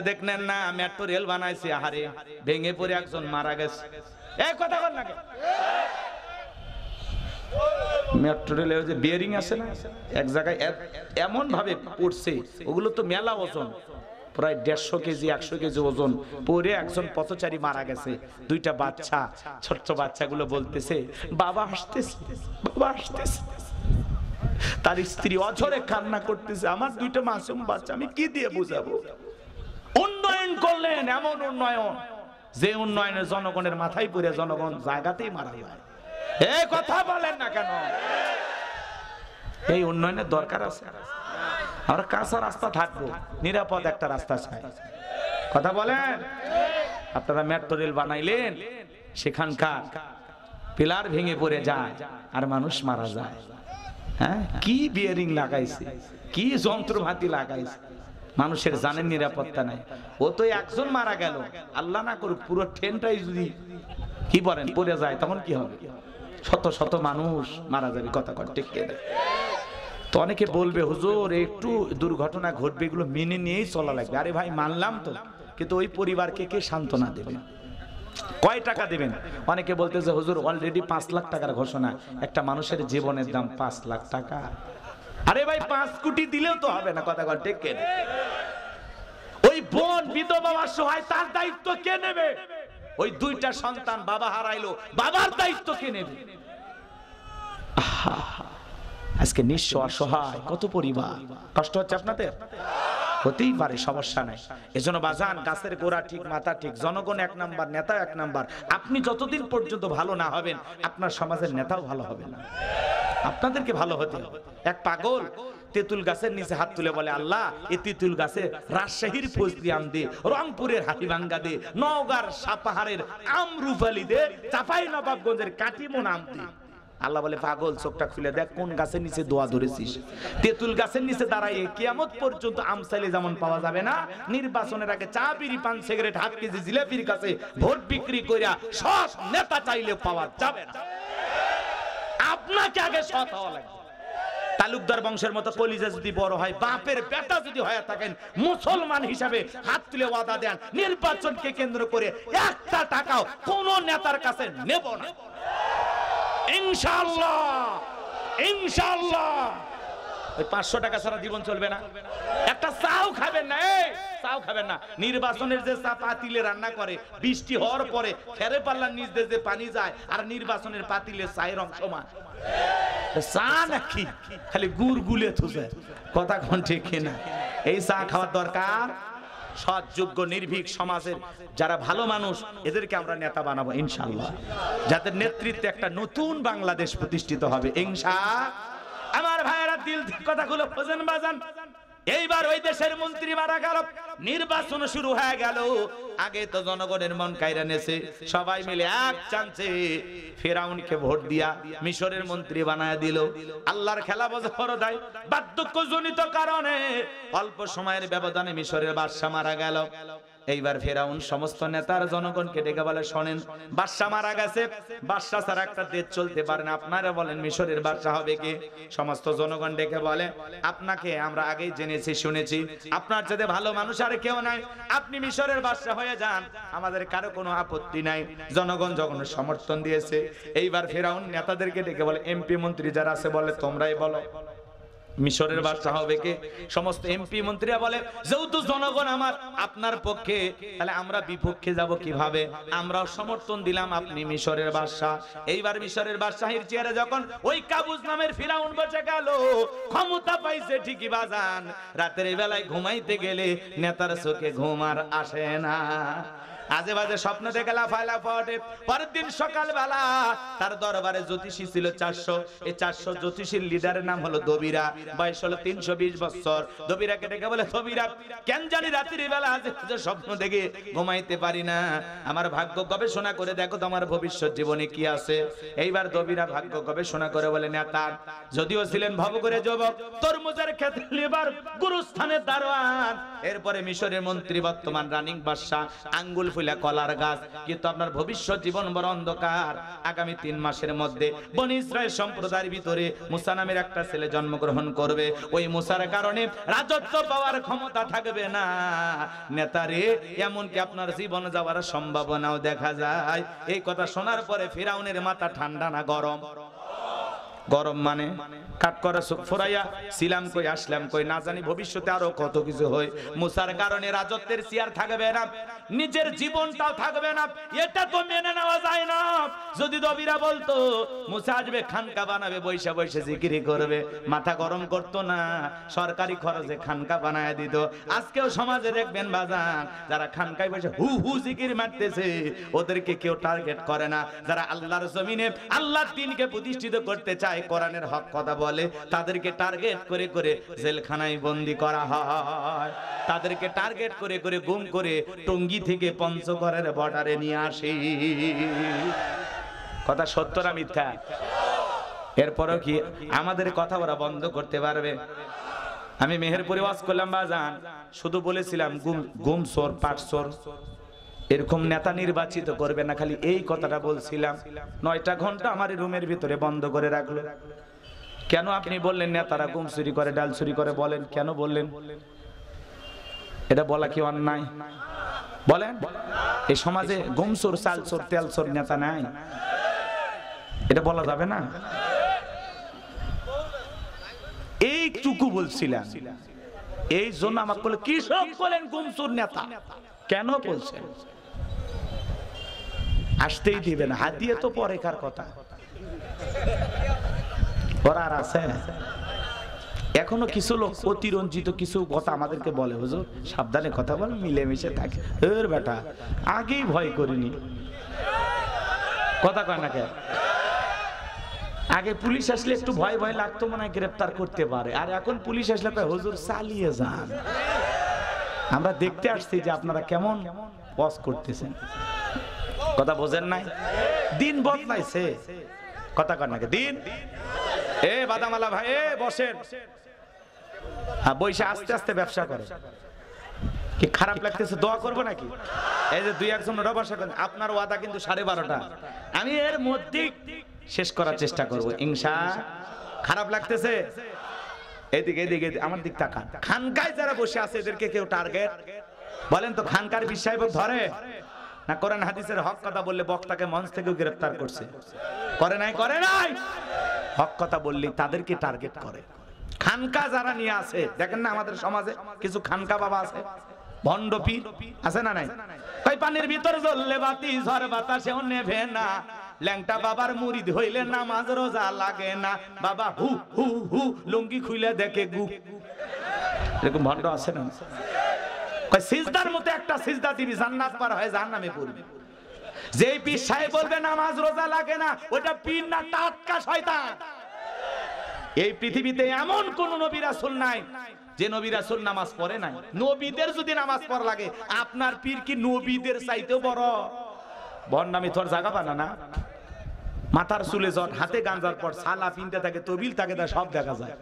দেখলেন না metro rail বানাইছে, আহারে ভেঙে পড়ে একজন মারা গেছে। এই কথা বল না, মেট্রো রেলের যে বিয়ারিং আছে না, এক জায়গায় এমন ভাবে পড়ছে, ওগুলো তো মেলা ওজন, প্রায় 150 কেজি 100 কেজি ওজন, পরে একজন পথচারী মারা গেছে। দুইটা বাচ্চা, ছোট্ট বাচ্চাগুলো বলতেছে বাবা আসতেছে, বাবা আসতেছে। তার স্ত্রী অঝরে কান্না করতেছে, আমার দুইটা মাসুম বাচ্চা আমি কি দিয়ে বুঝাবো। উন্নয়ন করলেন, এমন উন্নয়ন যে উন্নয়নের জনগণের মাথায় পড়ে জনগণ জায়গাতেই মারা যায়। এই কথা বলেন না কেন? এই উন্নয়নের দরকার আছে। আমরা কাঁচা রাস্তা থাকবো, নিরাপদ একটা রাস্তা চাই। কথা বলেন। আপনারা মেট্রো রেল বানাইলেন, সেখানকার পিলার ভেঙে পড়ে যায় আর মানুষ মারা যায়। হ্যাঁ, কি বিয়ারিং লাগাইছে, কি যন্ত্রপাতি লাগাইছে, মানুষের জানের নিরাপত্তা নাই। ও তো একজন মারা গেল, আল্লাহ না করুক পুরো ট্রেনটাই যদি কি বলেন পড়ে যায়, তখন কি হবে? শত শত মানুষ মারা যাবে। কথা ঠিক কিনা? তো অনেকে বলবে হুজুর একটু দুর্ঘটনা ঘটবে, এগুলো মেনে নিয়েই চলা লাগবে। আরে ভাই মানলাম তো, কিন্তু ওই পরিবারকে কে সান্ত্বনা দেবে? কয় টাকা দেবেন? অনেকে বলতেছে হুজুর অলরেডি 5 লাখ টাকার ঘোষণা। একটা মানুষের জীবনের দাম 5 লাখ টাকা। আরে ভাই 5 কোটি দিলেও তো হবে না। কথা ঠিক কিনা? ওই বোন বিধবা অসহায়, তার দায়িত্ব কে নেবে? ওই দুইটা সন্তান বাবা হারাইলো, বাবার দায়িত্ব কে নেবে? আজকে নিঃস্ব অসহায় কত পরিবার, কষ্ট হচ্ছে আপনাদের? হতেই পারে, সমস্যা নাই। এজন্য বাজান, গাছের গোড়া ঠিক মাথা ঠিক, জনগণ 1 নাম্বার, নেতা 1 নাম্বার। আপনি যতদিন পর্যন্ত ভালো না হবেন, আপনার সমাজের নেতাও ভালো হবে না। আপনাদেরকে ভালো হতে হবে। এক পাগল তেঁতুল গাছের নিচে হাত তুলে বলে আল্লাহ এই তেঁতুল গাছে রাজশাহীর ফজলিয়াম দে, রংপুরের হাতিভাঙ্গা দে, নওগাঁর সাপাহারের আমরুপালি দে, চাপাই নবাবগঞ্জের কাটিমন আম দে। আল্লাহ বলে পাগল চোখটা খুলে দেখ কোন গাছের নিচে দোয়া ধরেছিস। তেঁতুল গাছের নিচে দাঁড়ায় কিয়ামত পর্যন্ত আম চাইলে যেমন পাওয়া যাবে না, নির্বাচনের আগে চা বিড়ি পান সিগারেট হাত কেজি জিলাপির কাছে ভোট বিক্রি কইরা সৎ নেতা চাইলে পাওয়া যাবে না। আপনাকে আগে সৎ হওয়া লাগবে। তালুকদার বংশের মতো কলিজা যদি বড় হয়, বাপের বেটা যদি হয়ে থাকেন, মুসলমান হিসাবে হাত তুলে ওয়াদা দেন নির্বাচনকে কেন্দ্র করে 1টা টাকাও কোন নেতার কাছে নেব না। ইনশাআল্লাহ, ইনশাআল্লাহ। ওই 500 টাকা ছাড়া জীবন চলবে না। একটা চাও খাবেন না, এই চাও খাবেন না। নির্বাচনের যে চা পাতিলে রান্না করে, বৃষ্টি হওয়ার পরে ফেরে পাল্লার নিচ দিয়ে যে পানি যায়, আর নির্বাচনের পাতিলে চায়ের অংশ মান চা নাকি খালি গুড় গুলে থুছে। কথা কোন ঠিক কিনা? এই চা খাওয়ার দরকার। সৎ যোগ্য নির্ভীক সমাজের যারা ভালো মানুষ, এদেরকে আমরা নেতা বানাবো ইনশাআল্লাহ, যাদের নেতৃত্বে একটা নতুন বাংলাদেশ প্রতিষ্ঠিত হবে ইনশাআল্লাহ। আমার ভাইয়েরা দিল কথাগুলো বোঝেন বাজান। এইবার ওই দেশের মন্ত্রী মারা গেল, নির্বাচন শুরু হয়ে গেল। আগে তো জনগণের মন কাইরা নেছে, সবাই মিলে এক চান্সে ফেরাউনকে ভোট দিয়া মিশরের মন্ত্রী বানায় দিল। আল্লাহর খেলা বোঝা বড় দায়। বার্ধক্যজনিত কারণে অল্প সময়ের ব্যবধানে মিশরের বাদশা মারা গেল। এইবার ফেরাউন সমস্ত নেতার জনগণকে ডেকে বলে শোনেন, বাদশা মারা গেছে, বাদশা ছাড়া একটা দেশ চলতে পারে না, আপনারা বলেন মিশরের বাদশা হবে কে? সমস্ত জনগণ ডেকে বলে আপনাকে আমরা আগেই জেনেছি শুনেছি, আপনার সাথে ভালো মানুষ আর কেউ নাই, আপনি মিশরের বাদশা হয়ে যান, আমাদের কারো কোনো আপত্তি নাই। জনগণ যখন সমর্থন দিয়েছে, এইবার ফেরাউন নেতাদেরকে ডেকে বলে এমপি মন্ত্রী যারা আছে বলে তোমরাই বলো মিশরের বাদশা হবে কে? সমস্ত এমপি মন্ত্রীরা বলে যেহেতু জনগণ আমার আপনার পক্ষে, তাহলে আমরা বিপক্ষে যাব কিভাবে? আমরাও সমর্থন দিলাম, আপনি মিশরের বাদশা। এইবার মিশরের বাদশাহীর চেয়ারে যখন ওই কাবুস নামের ফিরাউন বসে গেল, ক্ষমতা পাইছে ঠিকই বাজান, রাতের বেলায় ঘুমাইতে গেলে নেতার চোখে ঘুম আর আসে না, আজে বাজে স্বপ্ন দেখে লাফায় লাফাটে। পরের দিন সকালবেলা তার দরবারে জ্যোতিষী ছিল 400। এই 400 জ্যোতিষীর লিডারের নাম হলো দবিরা, বয়স হলো 320 বছর। দবিরাকে ডেকে বলে দবিরা, কেন জানি রাতের বেলা আজে বাজে স্বপ্ন দেখে ঘুমাইতে পারি না, আমার ভাগ্য গবেষণা করে দেখো তো আমার ভবিষ্যৎ জীবনে কি আছে। এইবার দবিরা ভাগ্য গবেষণা করে বলে নেতা যদিও ছিলেন ভবঘুরে যুবক, তরমুজের ক্ষেত লিবার গুরুস্থানের দারোয়ান, এরপরে মিশরের মন্ত্রী, বর্তমান রানিং বাদশা, আঙ্গুল ফুলফুলা কলার গাছ, কিন্তু আপনার ভবিষ্যৎ জীবন বড় অন্ধকার। আগামী 3 মাসের মধ্যে বনি ইসরাইল সম্প্রদায়ের ভিতরে মুসা নামের একটা ছেলে জন্মগ্রহণ করবে। ওই মুসার কারণে রাজত্ব পাওয়ার ক্ষমতা থাকবে না নেতারে, এমনকি আপনার জীবন যাওয়ার সম্ভাবনাও দেখা যায়। এই কথা শোনার পরে ফিরাউনের মাথা ঠান্ডা না গরম? গরম মানে কাট করে ফোরাইয়া ছিলাম কই আসলাম কই, না জানি ভবিষ্যতে আরো কত কিছু হয়। মুসার কারণে রাজত্বের চেয়ার থাকবে না, নিজের জীবনটাও থাকবে না, এটা তো মেনে নেওয়া যায় না। যদি নবীরা বলতো মুসা আসবে খানকা বানাবে, বৈশা বৈশা জিকিরি করবে, মাথা গরম করতো না, সরকারি খরচে খানকা বানায় দিত। আজকেও সমাজে দেখবেন বাজান, যারা খানকায় বসে হু হু জিকির মারতেছে ওদেরকে কেউ টার্গেট করে না। যারা আল্লাহর জমিনে আল্লাহর দ্বীনকে প্রতিষ্ঠিত করতে চায়, কোরআনের হক কথা বলে, তাদেরকে টার্গেট করে করে জেলখানায় বন্দী করা হয়, তাদেরকে টার্গেট করে করে গুম করে টঙ্গী থেকে পঞ্চগড়ের বর্ডারে নিয়ে আসে। কথা সত্য না মিথ্যা? এরপরও কি আমাদের কথা ওরা বন্ধ করতে পারবে? আমি মেহেরপুরে ওয়াজ করলাম বাজান, শুধু বলেছিলাম গুম চোর পাট চোর এরকম নেতা নির্বাচিত করবে না, খালি এই কথাটা বলছিলাম। 9টা ঘন্টা আমার রুমের ভিতরে বন্ধ করে রাখলো। কেন আপনি বললেন নেতারা গুম চুরি করে ডাল চুরি করে? বলেন কেন বললেন? এটা বলা কি অন্যায়? বলেন এই সমাজে গুম চোর চাল চোর তেল চোর নেতা নাই, এটা বলা যাবে না? এইটুকু বলছিলাম, এই জন্য আমাকে বলে কি সব বলেন গুম চোর নেতা কেন বলছেন? আসতেই দিবেন, হাত দিয়ে তো পরে কার কথা। ওরা আর আছে এখনো কিছু লোক অতিরঞ্জিত কিছু কথা আমাদেরকে বলে, হুজুর সাবধানে কথা বল, মিলেমিশে থাকে। এর বেটা আগেই ভয় করিনি, কথা কয় না কেন? আগে পুলিশ আসলে একটু ভয় ভয় লাগতো, মনে হয় গ্রেফতার করতে পারে, আর এখন পুলিশ আসলে হুজুর চালিয়ে যান, আমরা দেখতে আসছি যে আপনারা কেমন ওয়াজ করতেছেন। কথা বোঝেন নাই? দিন বদলাইছে, কথা কয় নাকি? দিন এ বাদামালা ভাই এ বসেন, হ্যাঁ বৈশা আস্তে আস্তে ব্যবসা করে। কি খারাপ লাগতেছে? দোয়া করবো নাকি? এই যে 2-1 ওরা বসা করেন, আপনার ওয়াদা কিন্তু 12:30, আমি এর মধ্যেই শেষ করার চেষ্টা করবো ইনশাআল্লাহ। খারাপ লাগতেছে? এদিকে এদিকে আমার দিক তাকান। খানকায় যারা বসে আছে এদেরকে কেউ টার্গেট বলেন তো? খানকার বিষয় ধরে না? কোরআন হাদিসের হক কথা বললে বক্তাকে মঞ্চ থেকে গ্রেফতার করছে, করে নাই? করে নাই? হক কথা বললে তাদেরকে টার্গেট করে। খানকা যারা নিয়ে আছে, দেখেন না আমাদের সমাজে কিছু খানকা বাবা আছে, ভণ্ড পীর আছে না নাই? কই পানির ভিতর জ্বললে বাতি ঝড় বাতাসেও নেভে না, ল্যাংটা বাবার মুরিদ হইলে নামাজ রোজা লাগে না, বাবা হু হু হু লুঙ্গি খুলে দেখে গু। এরকম ভণ্ড আছে না? কই সিজদার মতো একটা সিজদা দিবি জান্নাত পার হয়ে জাহান্নামে পড়বি। যেই পীর সাহেব বলবে নামাজ রোজা লাগে না, ওটা পীর না, টাটকা শয়তান। এই পৃথিবীতে এমন কোন নবী রাসূল নাই যে নবী রাসূল নামাজ পড়ে নাই। নবীদের যদি নামাজ পড়া লাগে, আপনার পীর কি নবীদের চাইতেও বড়? ভণ্ডামি তোর জায়গা পানা না, মাথার চুলে জট, হাতে গাঞ্জার পর সালা পিনতে থাকে, তবিল থাকে, তা সব দেখা যায়।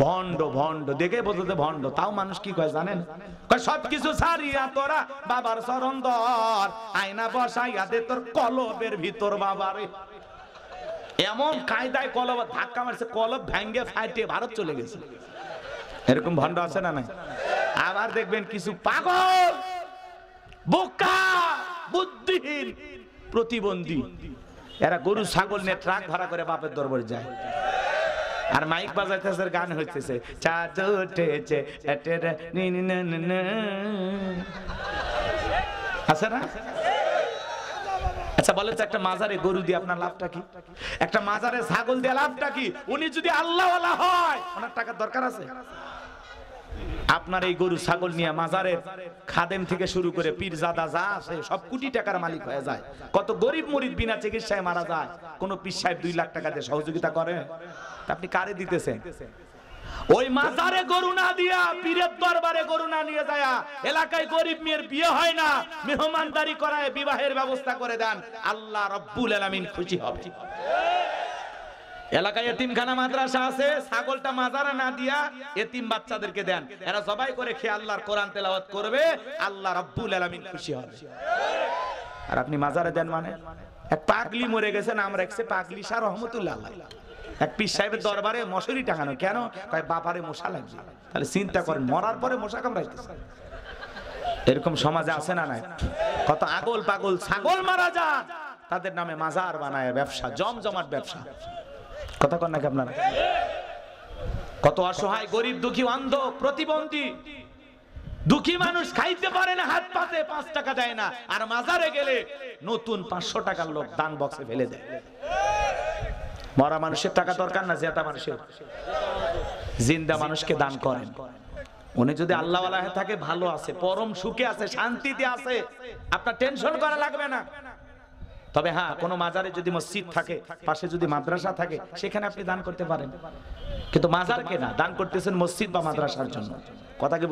ভণ্ড ভণ্ড দেখে বোঝাতে ভণ্ড। তাও মানুষ কি কয় জানেন? কয় সবকিছু ছাড়িয়া তোরা বাবার চরণ ধর, আয়না বসাইয়া দে তোর কলবের ভিতর বাবারে। এমন কায়দায় কলব ধাক্কা মারছে, কলব ভেঙ্গে ফাটে ভারত চলে গেছে। এরকম ভণ্ড আছে না নাই? আবার দেখবেন কিছু পাগল বোকা বুদ্ধিহীন প্রতিবন্ধী, এরা গরু ছাগল নিয়ে ট্রাক ভাড়া করে বাপের দরবারে যায়, আর মাইক বাজাইতেছে, গান হইতেছে, চাঁদ উঠেছে আছে না? আচ্ছা বলে তো, একটা মাজারে গরু দিয়ে আপনার লাভটা কি? একটা মাজারে ছাগল দিয়ে লাভটা কি? উনি যদি আল্লাহওয়ালা হয়, ওনার টাকার দরকার আছে? আপনার এই গরু ছাগল নিয়ে মাজারের খাদেম থেকে শুরু করে পীরজাদা যা আছে সব কোটি টাকার মালিক হয়ে যায়। কত গরিব মুরিদ বিনা চিকিৎসায় মারা যায়, কোন পীর সাহেব 2 লাখ টাকা দিয়ে সহযোগিতা করে? আপনি কারে দিতেছেন? ওই মাজারে গরু না দিয়া, পীরের দরবারে গরু না নিয়ে যায়, এলাকায় গরিব মেয়ের বিয়ে হয় না, মেহমানদারি করায় বিবাহের ব্যবস্থা করে দেন, আল্লাহ রাব্বুল আলামিন খুশি হবে। এলাকায় এতিমখানা মাদ্রাসা আছে, ছাগলটা মাজারে না দিয়া এতিম বাচ্চাদেরকে দেন, এরা জবাই করে খেয়ে আল্লাহর কোরআন তেলাওয়াত করবে, আল্লাহ রাব্বুল আলামিন খুশি হবে। আর আপনি মাজারে দেন মানে? এক পাগলি মরে গেছে, নাম রাখছে পাগলি শাহ রহমতুল্লাহ আলাইহি। এক পীর সাহেবের দরবারে মশারি টাঙানো, কেন? কয় বাপারে মশা লাগছে। তাহলে চিন্তা করেন, মরার পরে মশা কামড়াইতেছে। এরকম সমাজে আছে না নাই? কত আগল পাগল ছাগল মারা যা, তাদের নামে মাজার বানায় ব্যবসা, জমজমাট ব্যবসা। কথা কন নাকি আপনারা? কত অসহায় গরিব দুঃখী অন্ধ প্রতিবন্ধী দুঃখী মানুষ খাইতে পারে না, হাত পাতে 5 টাকা দেয় না, আর মাজারে গেলে নতুন 500 টাকার লোক দান বক্সে ফেলে দেয়। মরা মানুষের টাকা দরকার না, জেতা মানুষের। জিন্দা মানুষকে দান করেন। উনি যদি আল্লাহওয়ালা হয়ে থাকে, ভালো আছে, পরম সুখে আছে, শান্তিতে আছে, আপনার টেনশন করা লাগবে না। তবে হ্যাঁ, কোন মাজারে যদি মসজিদ থাকে, পাশে যদি মাদ্রাসা থাকে, সেখানে আপনি দান করতে পারেন, কিন্তু মাজারকে না, দান করতেছেন মসজিদ বা মাদ্রাসার জন্য। কথা কি